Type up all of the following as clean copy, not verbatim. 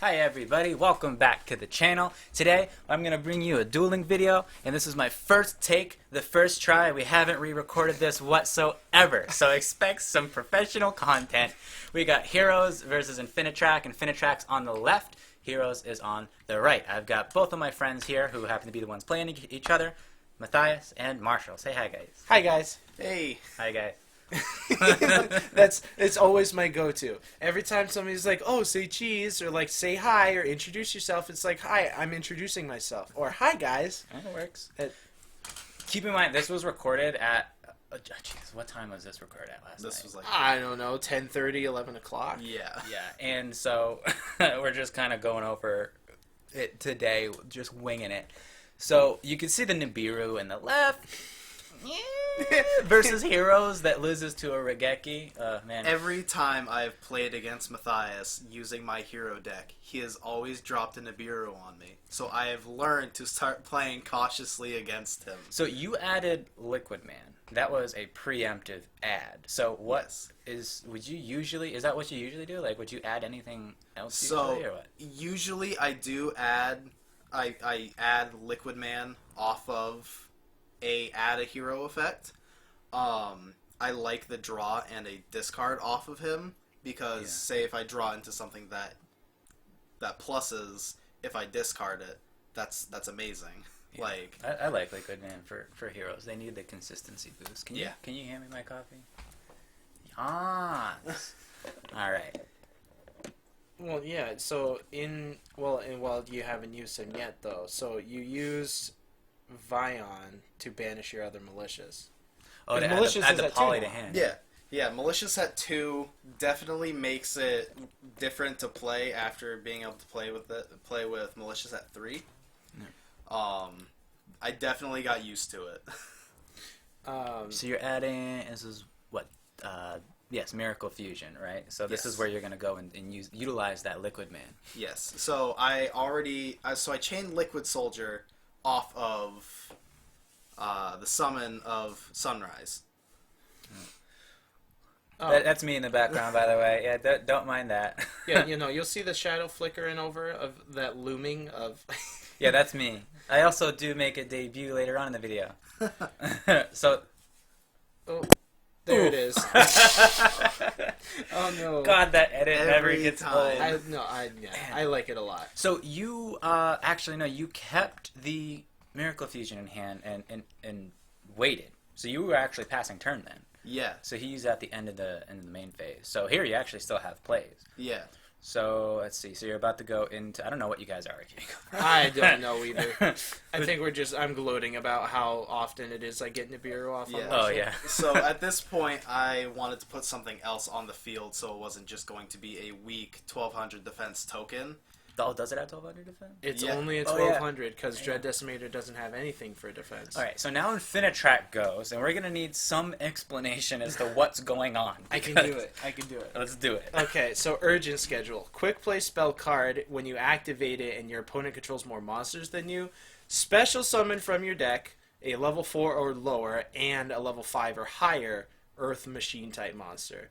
Hi everybody, welcome back to the channel. Today I'm going to bring you a dueling video, and this is my first take, the first try. We haven't re-recorded this whatsoever, so expect some professional content. We got Heroes versus Infinitrack. Infinitrack's on the left, Heroes is on the right. I've got both of my friends here who happen to be the ones playing each other, Mathias and Marshall. Say hi guys. Hi guys. Hey. Hi guys. It's always my go-to. Every time somebody's like, "Oh, say cheese," or like, "Say hi," or introduce yourself, it's like, "Hi, I'm introducing myself," or "Hi guys." It works. Keep in mind, this was recorded at. Jeez, what time was this recorded at last night? This was like I don't know, 10:30, 11 o'clock. yeah. And so we're just kind of going over it today, just winging it. So you can see the Nibiru in the left. Versus Heroes that loses to a Regeki. Man. Every time I've played against Mathias using my hero deck, he has always dropped a Nibiru on me. So I have learned to start playing cautiously against him. So you added Liquid Man. That was a preemptive add. So what is that what you usually do? Like, would you add anything else usually, or what? Usually I do add I add Liquid Man off of add a hero effect. I like the draw and a discard off of him because say if I draw into something that pluses, if I discard it, that's amazing. Yeah. Like I like Liquid Man for Heroes. They need the consistency boost. Can you hand me my coffee? Yes. All right. Well, yeah. So well, you haven't used him yet though. So you use Vion to banish your other militias. Oh, to malicious add is the at poly 2 to now. hand. Yeah, Malicious at 2 definitely makes it different to play after being able to play with Malicious at 3. Yeah. I definitely got used to it. So you're adding, this is what, yes, Miracle Fusion, right? So this is where you're going to go and utilize that Liquid Man. Yes. So I chained Liquid Soldier off of the summon of Sunrise. Oh. That's me in the background, by the way. Yeah, don't mind that. Yeah, you'll see the shadow flickering over of that looming of. Yeah, that's me. I also do make a debut later on in the video. So. Oh, there it is. Oh no! God, that edit never Every gets time. old. I like it a lot. So you you kept the Miracle Fusion in hand and waited. So you were actually passing turn then. Yeah. So he used that at the end of the main phase. So here you actually still have plays. Yeah. So let's see. So you're about to go into, I don't know what you guys are arguing over. I don't know either. I think I'm gloating about how often it is I get Nibiru off. Yeah. Oh yeah. So at this point, I wanted to put something else on the field, so it wasn't just going to be a weak 1200 defense token. Oh, does it have 1200 defense? It's Yeah. only a 1200 because Dread Decimator doesn't have anything for defense. All right. So now Infinitrack goes, and we're gonna need some explanation as to what's going on. I can do it. Let's do it. Okay, so Urgent Schedule. Quick play spell card. When you activate it and your opponent controls more monsters than you, special summon from your deck a level 4 or lower and a level 5 or higher Earth Machine type monster.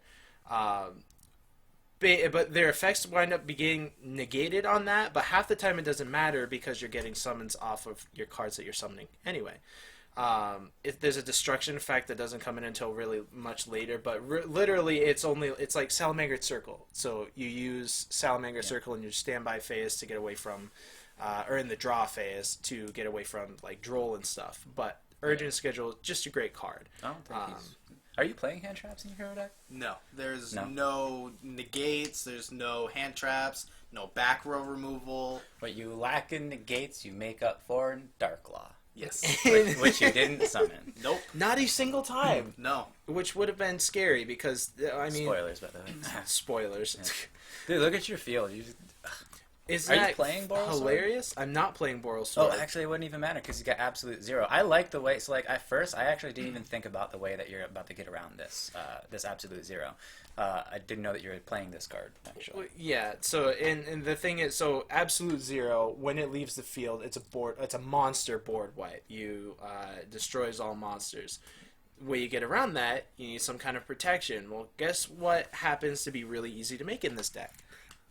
But their effects wind up being negated on that, but half the time it doesn't matter because you're getting summons off of your cards that you're summoning anyway. If there's a destruction effect that doesn't come in until really much later, but literally it's like Salamander Circle. So you use Salamander Circle in your standby phase to get away from, or in the draw phase to get away from like Droll and stuff. But Urgent Schedule is just a great card. Oh, thank you. Are you playing hand traps in your hero deck? No. There's no negates, there's no hand traps, no back row removal. What you lack in negates, you make up for in Dark Law. Yes. Which you didn't summon. Nope. Not a single time. No. Which would have been scary because, I mean... Spoilers, by the way. Spoilers. Yeah. Dude, look at your field. Are you playing Boral hilarious? Sword? I'm not playing Boral Sword. Oh, actually, it wouldn't even matter because you got absolute 0. I like the way. So, like, at first, I actually didn't even think about the way that you're about to get around this this absolute 0. I didn't know that you were playing this card, actually. Well, yeah. So, and the thing is, so absolute 0 when it leaves the field, it's a monster board wipe. You destroys all monsters. Way you get around that, you need some kind of protection. Well, guess what happens to be really easy to make in this deck?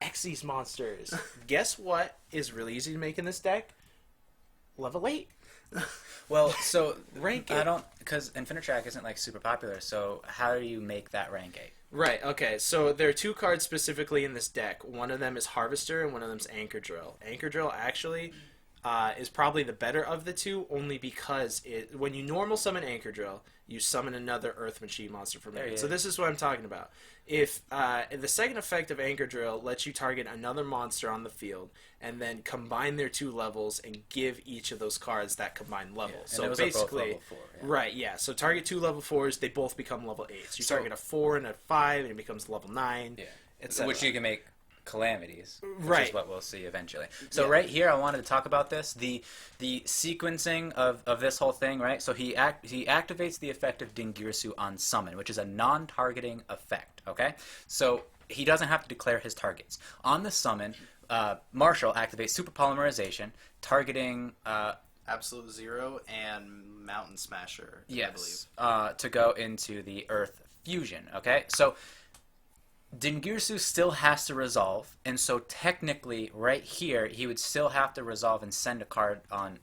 Xyz monsters. Guess what is really easy to make in this deck? Level 8. Well, so Rank I it. don't, because Infinitrack isn't like super popular. So how do you make that rank 8? Right, okay, so there are 2 cards specifically in this deck. One of them is Harvester, and one of them is Anchor Drill. Anchor Drill actually is probably the better of the 2, only because when you normal summon Anchor Drill, you summon another Earth Machine monster from it. So this is what I'm talking about. If the second effect of Anchor Drill lets you target another monster on the field, and then combine their 2 levels and give each of those cards that combined level. And So those are both basically, level 4, yeah. right, yeah. So target 2 level 4s, they both become level 8s. You target a 4 and a 5, and it becomes level 9. Yeah, etc. which you can make calamities, which Right. is what we'll see eventually. So right here, I wanted to talk about this, the sequencing of this whole thing, right? So he activates the effect of Dingirsu on summon, which is a non-targeting effect, okay? So he doesn't have to declare his targets. On the summon, Marshall activates Super Polymerization, targeting... Absolute Zero and Mountain Smasher, yes, to go into the Earth Fusion, okay? So Dingirsu still has to resolve, and so technically, right here, he would still have to resolve and send a card on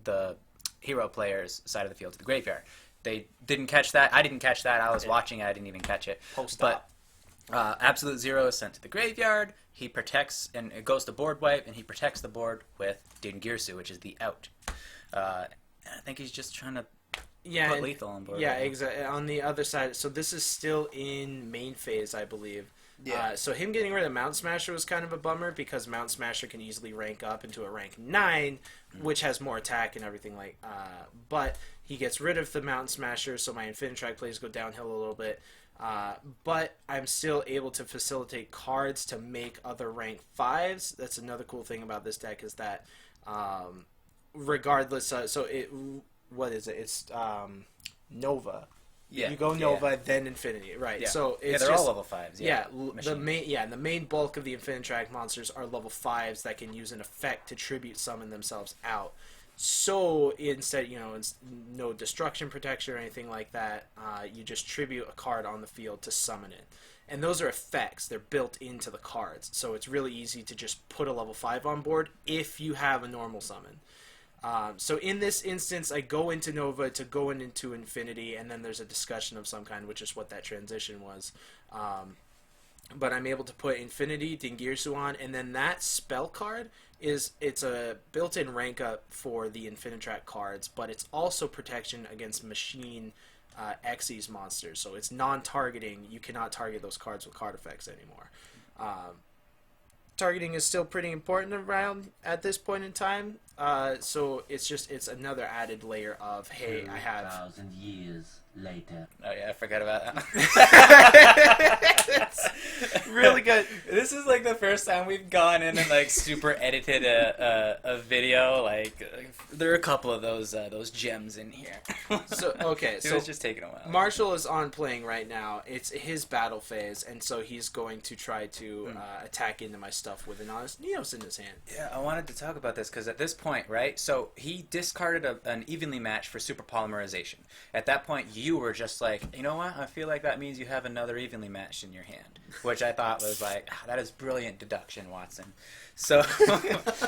the hero player's side of the field to the graveyard. They didn't catch that. I didn't catch that. I was watching it. I didn't even catch it. Post-op. But Absolute Zero is sent to the graveyard. He protects, and it goes to board wipe, and he protects the board with Dingirsu, which is the out. I think he's just trying to put lethal on board. Yeah, right now. exactly. On the other side, so this is still in main phase, I believe. Yeah. So him getting rid of Mount Smasher was kind of a bummer because Mount Smasher can easily rank up into a rank 9, which has more attack and everything like. But he gets rid of the Mount Smasher, so my Infinitrack plays go downhill a little bit. But I'm still able to facilitate cards to make other rank 5s. That's another cool thing about this deck is that, regardless, what is it? It's Nova. Yeah, You go Nova, then Infinity, right? Yeah. So it's they're just, all level 5s. Yeah, the main bulk of the Infinitrack monsters are level 5s that can use an effect to tribute summon themselves out. So instead, it's no destruction protection or anything like that. You just tribute a card on the field to summon it. And those are effects. They're built into the cards. So it's really easy to just put a level 5 on board if you have a normal summon. So in this instance, I go into Nova to go into Infinity, and then there's a discussion of some kind, which is what that transition was. But I'm able to put Infinity, Dingirsu on, and then that spell card it's a built-in rank up for the Infinitrack cards, but it's also protection against machine Xyz monsters. So it's non-targeting. You cannot target those cards with card effects anymore. Targeting is still pretty important around at this point in time. So it's another added layer of, hey, I have 2,000 years later. Oh yeah, I forgot about that. It's really good. This is like the first time we've gone in and like super edited a video. Like there are a couple of those gems in here. So okay, It was just taking a while. Marshall is on playing right now. It's his battle phase, and so he's going to try to attack into my stuff with an Honest Neos in his hand. Yeah, I wanted to talk about this because at this point, right? So he discarded an evenly match for super polymerization. At that point, you were just like, you know what? I feel like that means you have another evenly matched in your hand, which I thought was like, that is brilliant deduction, Watson. So,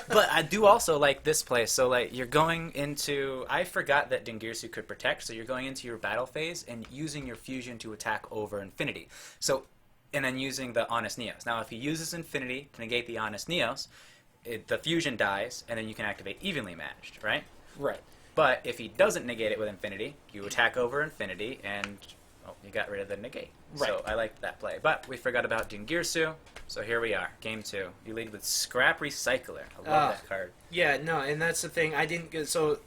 but I do also like this play. So like you're going into, I forgot that Dingirsu could protect. So you're going into your battle phase and using your fusion to attack over Infinity. So, and then using the Honest Neos. Now, if he uses Infinity to negate the Honest Neos, the fusion dies, and then you can activate evenly matched, right? Right. But if he doesn't negate it with Infinity, you attack over Infinity, and you got rid of the negate. Right. So I like that play. But we forgot about Dingirsu, so here we are, Game 2. You lead with Scrap Recycler. I love that card. Yeah, no, and that's the thing. I didn't get so.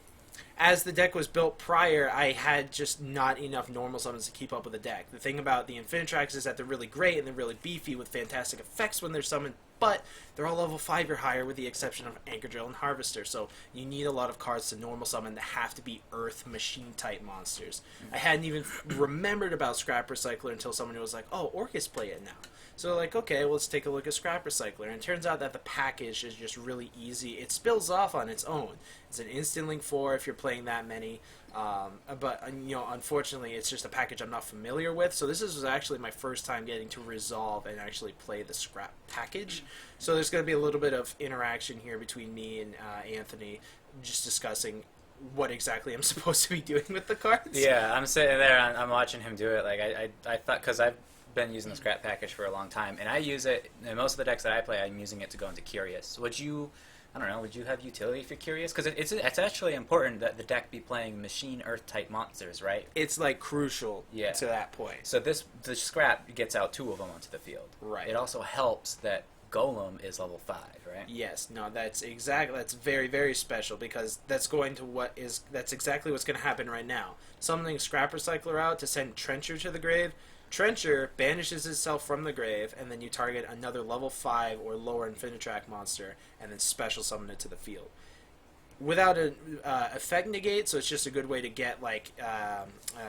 As the deck was built prior, I had just not enough normal summons to keep up with the deck. The thing about the Infinitracks is that they're really great and they're really beefy with fantastic effects when they're summoned, but they're all level 5 or higher with the exception of Anchor Drill and Harvester, so you need a lot of cards to normal summon that have to be Earth Machine type monsters. I hadn't even remembered about Scrap Recycler until someone was like, oh, Orcus play it now. So like, okay, well, let's take a look at Scrap Recycler. And it turns out that the package is just really easy. It spills off on its own. It's an instant link 4 if you're playing that many. But unfortunately, it's just a package I'm not familiar with. So this was actually my first time getting to resolve and actually play the Scrap package. So there's going to be a little bit of interaction here between me and Anthony, just discussing what exactly I'm supposed to be doing with the cards. Yeah, I'm sitting there, I'm watching him do it. Like I thought, because I've been using the Scrap package for a long time, and I use it in most of the decks that I play. I'm using it to go into Curious. Would you have utility for Curious? Because it's actually important that the deck be playing Machine Earth type monsters, right? It's like crucial to that point. So the Scrap gets out 2 of them onto the field. Right. It also helps that Golem is level 5, right? Yes, no, that's very, very special, because that's exactly what's going to happen right now. Summoning Scrap Recycler out to send Trencher to the grave. Trencher banishes itself from the grave, and then you target another level 5 or lower Infinitrack monster, and then special summon it to the field. Without an effect negate, so it's just a good way to get, like,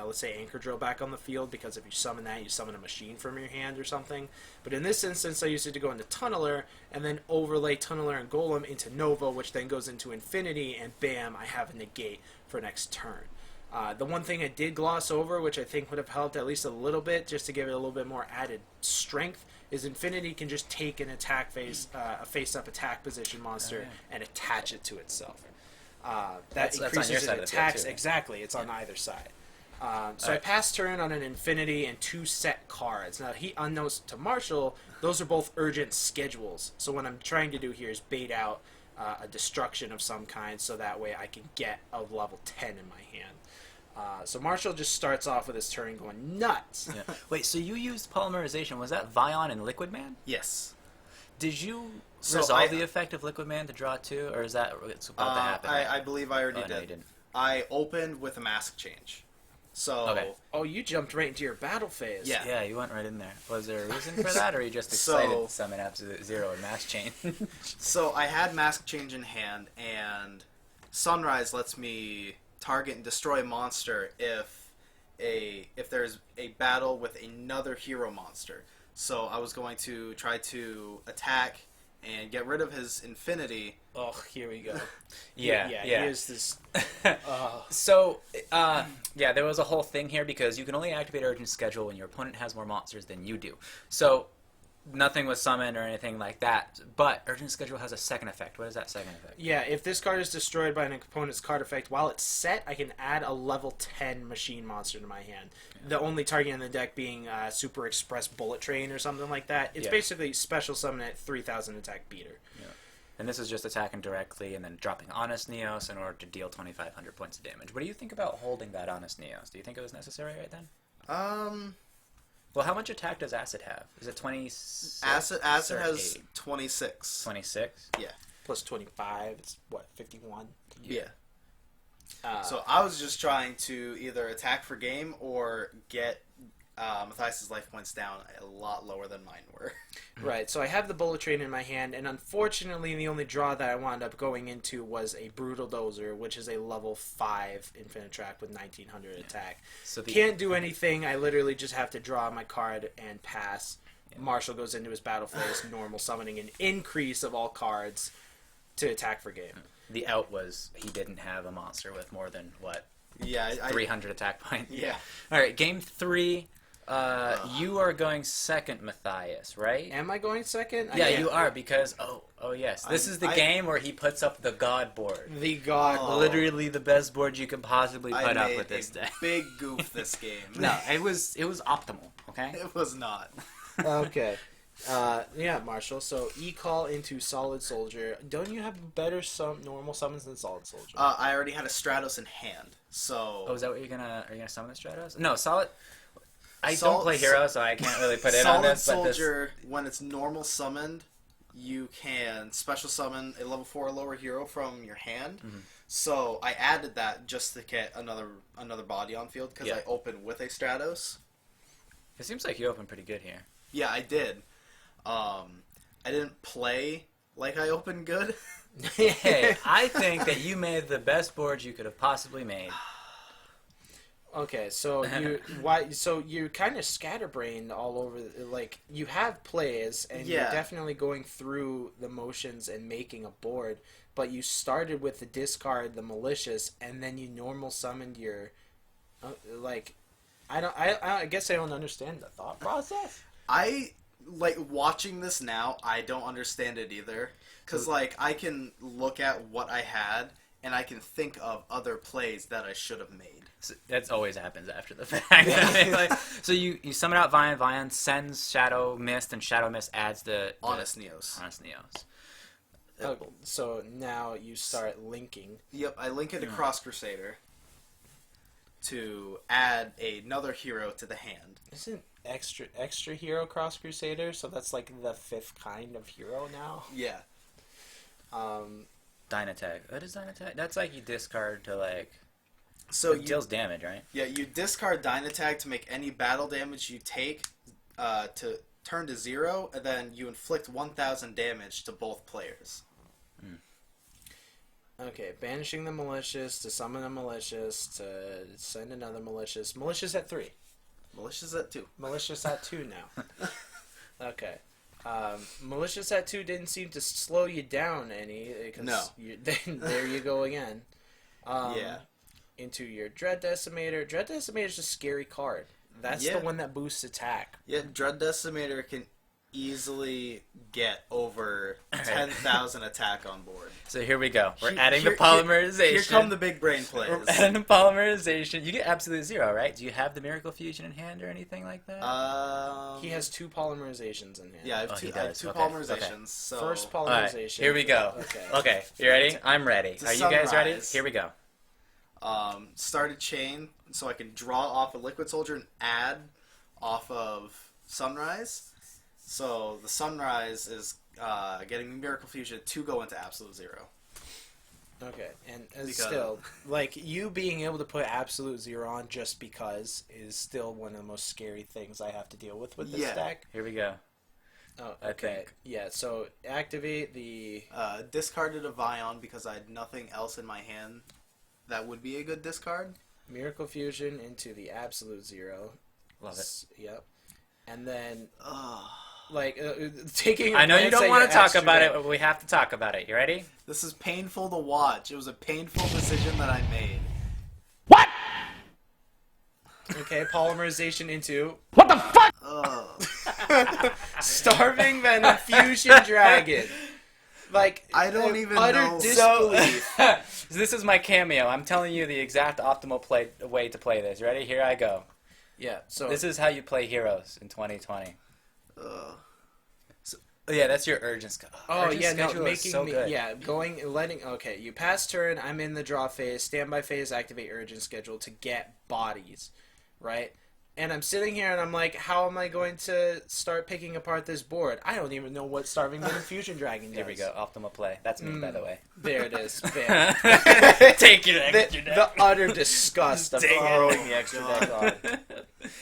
let's say Anchor Drill back on the field, because if you summon that, you summon a machine from your hand or something. But in this instance, I used it to go into Tunneler, and then overlay Tunneler and Golem into Nova, which then goes into Infinity, and bam, I have a negate for next turn. The one thing I did gloss over, which I think would have helped at least a little bit, just to give it a little bit more added strength, is Infinity can just take an attack a face-up attack position monster and attach it to itself. That increases its attacks. Exactly, it's on either side. So I pass turn on an Infinity and 2 set cards. Now, unknowns to Marshall, those are both urgent schedules. So what I'm trying to do here is bait out a destruction of some kind, so that way I can get a level 10 in my hand. So Marshall just starts off with his turn going nuts. Yeah. Wait, so you used Polymerization. Was that Vion and Liquid Man? Yes. Did you resolve the effect of Liquid Man to draw 2, or is that what's about to happen? I believe I already did. No, you didn't. I opened with a mask change. So. Okay. Oh, you jumped right into your battle phase. Yeah. Yeah, you went right in there. Was there a reason for that, or are you just excited to summon Absolute Zero and Mass Chain? So I had mask change in hand, and Sunrise lets me target and destroy a monster if there's a battle with another hero monster. So I was going to try to attack and get rid of his Infinity. Oh, here we go. Yeah. Here's this. So, there was a whole thing here, because you can only activate Urgent Schedule when your opponent has more monsters than you do. So, nothing was summoned or anything like that, but Urgent Schedule has a second effect. What is that second effect? Yeah, if this card is destroyed by an opponent's card effect while it's set, I can add a level 10 machine monster to my hand. Yeah. The only target in the deck being Super Express Bullet Train or something like that. It's basically special summon at 3,000 attack beater. Yeah. And this is just attacking directly and then dropping Honest Neos in order to deal 2,500 points of damage. What do you think about holding that Honest Neos? Do you think it was necessary right then? Well, how much attack does Acid have? Is it 26? Acid has 26. 26? Yeah. Plus 25, it's what, 51? Yeah. So I was just trying to either attack for game or get Mathias' life points down a lot lower than mine were. Right, so I have the Bullet Train in my hand, and unfortunately the only draw that I wound up going into was a Brutal Dozer, which is a level 5 Infinitrack with 1900 attack. So can't do anything, I literally just have to draw my card and pass. Yeah. Marshall goes into his battle phase, normal summoning an increase of all cards to attack for game. The out was he didn't have a monster with more than, what? Yeah, 300 attack points? Yeah. Alright, game 3... you are going second, Mathias, right? Am I going second? Yeah, you are, because yes, this is the game where he puts up the God board. The God, literally the best board you can possibly put up with this deck. Big goof this game. No, it was optimal. Okay, it was not. Okay, Marshall. So E-Call into Solid Soldier. Don't you have better normal summons than Solid Soldier? I already had a Stratos in hand, so. Oh, is that what are you gonna summon the Stratos? No, Solid. I don't play Hero, so I can't really put in on this. Solid Soldier, when it's normal summoned, you can special summon a level 4 or lower hero from your hand. Mm-hmm. So I added that just to get another body on field, because I opened with a Stratos. It seems like you opened pretty good here. Yeah, I did. I didn't play like I opened good. Hey, I think that you made the best board you could have possibly made. Okay, so you're kind of scatterbrained all over. Like you have plays, and you're Yeah. definitely going through the motions and making a board. But you started with the discard, the malicious, and then you normal summoned your, like, I guess I don't understand the thought process. I like watching this now. I don't understand it either, because like I can look at what I had and I can think of other plays that I should have made. So that always happens after the fact. Like, so you summon out Vion. Vion sends Shadow Mist, and Shadow Mist adds the Honest Neos. Honest Neos. Oh, so now you start linking. Yep, I link it to Cross Crusader to add another hero to the hand. Isn't extra hero Cross Crusader? So that's like the 5th kind of hero now. Yeah. Dynatag. What is Dynatag? That's like you discard to like. So It deals damage, right? Yeah, you discard Dynatag to make any battle damage you take to turn to 0, and then you inflict 1,000 damage to both players. Okay, banishing the malicious to summon a malicious to send another malicious. Malicious at 3. Malicious at 2. Malicious at 2 now. Okay. Malicious at 2 didn't seem to slow you down any. No. Then there you go again. Yeah. Into your Dread Decimator. Dread Decimator is a scary card. That's Yeah. the one that boosts attack. Yeah, Dread Decimator can easily get over 10,000 attack on board. So here we go. We're Here- adding the here- polymerization. Here come the big brain We're plays. adding the polymerization. You get absolute 0, right? Do you have the Miracle Fusion in hand or anything like that? He has 2 polymerizations in hand. Yeah, I have Oh, two, he I have does. 2 Okay, polymerizations. okay. So First All right, polymerization. here we go. Okay. Okay, you ready? I'm ready. To Are you guys ready? summarize. Here we go. Start a chain so I can draw off a Liquid Soldier and add off of Sunrise. So the Sunrise is getting Miracle Fusion to go into Absolute 0. Okay, and Because- still, like, you being able to put absolute 0 on just because is still one of the most scary things I have to deal with this Yeah. deck. Here we go. Oh, I okay. think. Yeah, so activate the... Discarded a Vion because I had nothing else in my hand that would be a good discard. Miracle Fusion into the absolute 0. Love it. Yep. And then, Ugh. like, taking... I know you glance at don't want your to talk extra about deck. it, but we have to talk about it. You ready? This is painful to watch. It was a painful decision that I made. Okay, polymerization into... Ugh. Starving Venom Fusion Dragon. Like, I don't even utter know. disbelief. So this is my cameo. I'm telling you the exact optimal way to play this. Ready? Here I go. Yeah, so... This is how you play heroes in 2020. Ugh. Oh, yeah, that's your urgent schedule. Oh yeah, no, schedule is making so me good. letting. Okay, you pass turn. I'm in the draw phase. Standby phase. Activate urgent schedule to get bodies, right? And I'm sitting here and I'm like, how am I going to start picking apart this board? I don't even know what Starving Venom Fusion Dragon does. Here we go. Optimal play. That's me, by the way. There it is. Bam. Take your extra the deck. utter disgust of Dang it. throwing the extra God. deck on.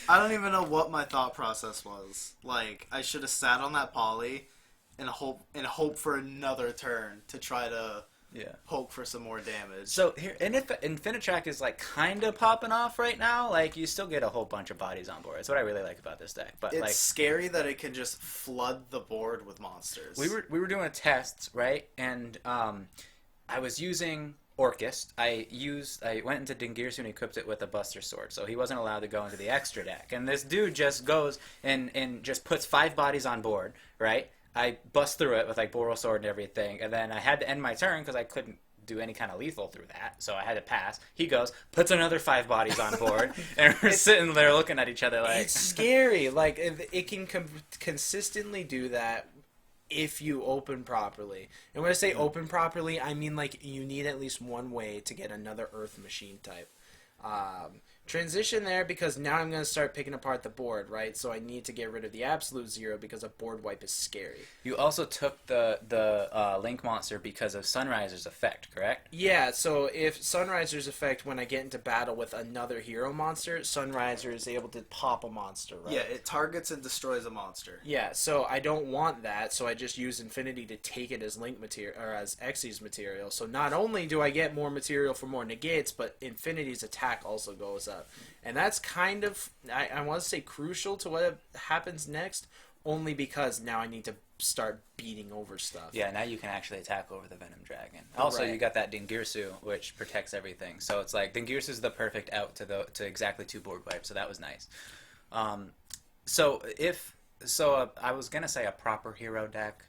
I don't even know what my thought process was. Like, I should have sat on that poly and hope for another turn to try to Yeah. poke for some more damage. So here, Infinitrack is like kind of popping off right now. Like you still get a whole bunch of bodies on board. That's what I really like about this deck. But it's like scary that it can just flood the board with monsters. we were doing tests, right? And I was using Orcust. I went into Dingirsu and equipped it with a Buster Sword, so he wasn't allowed to go into the extra deck. And this dude just goes and just puts 5 bodies on board, right? I bust through it with like Boral Sword and everything, and then I had to end my turn because I couldn't do any kind of lethal through that, so I had to pass. He goes, puts another 5 bodies on board, and we're sitting there looking at each other like... It's scary. Like, it can consistently do that if you open properly. And when I say open properly, I mean, like, you need at least one way to get another Earth Machine type. Transition there because now I'm going to start picking apart the board, right? So I need to get rid of the absolute 0 because a board wipe is scary. You also took the Link monster because of Sunriser's effect, correct? Yeah, so if Sunriser's effect, when I get into battle with another hero monster, Sunriser is able to pop a monster, right? Yeah, it targets and destroys a monster. Yeah, so I don't want that, so I just use Infinity to take it as Link material, or as Xyz material. So not only do I get more material for more negates, but Infinity's attack also goes up. about. And that's kind of, I want to say, crucial to what happens next, only because now I need to start beating over stuff. Yeah, now you can actually attack over the Venom Dragon. Also, Right. you got that Dingirsu, which protects everything. So it's like Dingirsu is the perfect out to exactly 2 board wipes. So that was nice. I was gonna say a proper hero deck.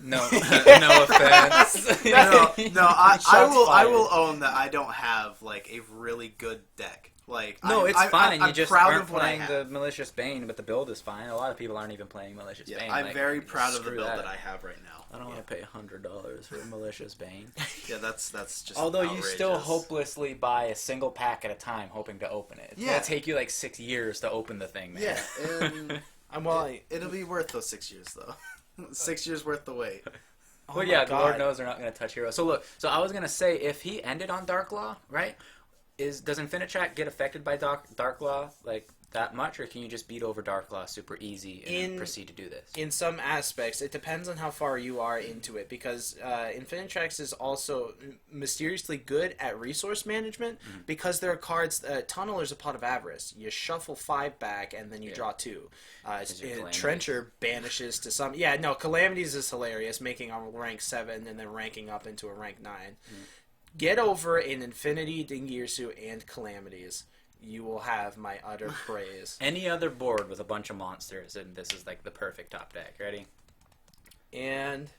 No, no offense. No, I Shots will fired. own that I don't have like a really good deck. Like No, it's fine. I'm you just proud aren't of what I playing have. the Malicious Bane, but the build is fine. A lot of people aren't even playing Malicious Yeah, Bane. I'm Like, very proud of the screw build that I have right now. I don't want to pay $100 for a Malicious Bane. Yeah, that's just. Although you still outrageous. hopelessly buy a single pack at a time, hoping to open it. It's Yeah. gonna take you like 6 years to open the thing, man. Yeah, and Well, it'll be worth those 6 years though. 6 years worth the wait. oh Well, my yeah, God. Lord knows they're not going to touch Hero. So look, so I was going to say, if he ended on Dark Law, right? Does Infinitrack get affected by Dark Law like that much, or can you just beat over Dark Law super easy and then proceed to do this? In some aspects, it depends on how far you are into it, because Infinitrax is also mysteriously good at resource management, because there are cards. Tunneler's a Pot of Avarice. You shuffle 5 back, and then you draw 2. your Calamities. Trencher banishes to some. Yeah, no, Calamities is hilarious, making a rank 7 and then ranking up into a rank 9. Get over in Infinity, Dingirsu, and Calamities. You will have my utter praise. Any other board with a bunch of monsters, and this is like the perfect top deck. Ready? And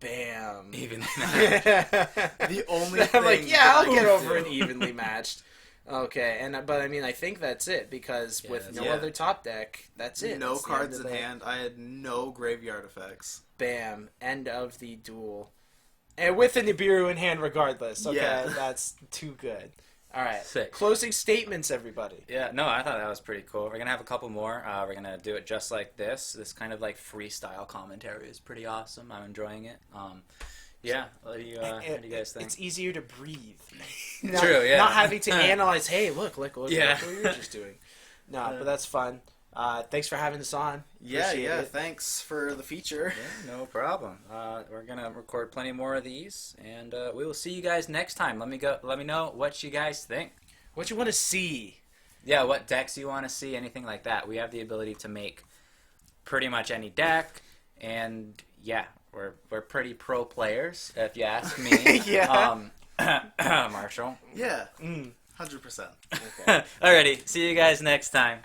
bam. Even The only thing I'm like, yeah, I'll that I get can over do- an evenly matched. Okay, but I mean, I think that's it, because Yeah, with no yeah. other top deck, that's it. No That's the cards end in of the- hand. I had no graveyard effects. Bam. End of the duel. And with the Nibiru in hand regardless. Okay, Yeah. that's too good. All right. Sick. Closing statements, everybody. Yeah, no, I thought that was pretty cool. We're gonna have a couple more. We're gonna do it just like this. This kind of like freestyle commentary is pretty awesome. I'm enjoying it. Yeah, what do you guys think? It's easier to breathe. True, yeah. Not having to analyze, hey, look what Yeah. you're just doing. No, but that's fun. Thanks for having us on. Yeah, Appreciate yeah. it. Thanks for the feature. Yeah, no problem. We're gonna record plenty more of these, and we will see you guys next time. Let me know what you guys think. What you want to see? Yeah, what decks you want to see, anything like that. We have the ability to make pretty much any deck, and yeah, we're pretty pro players, if you ask me. Yeah. Marshall. Yeah, 100%. Okay. Alrighty, see you guys next time.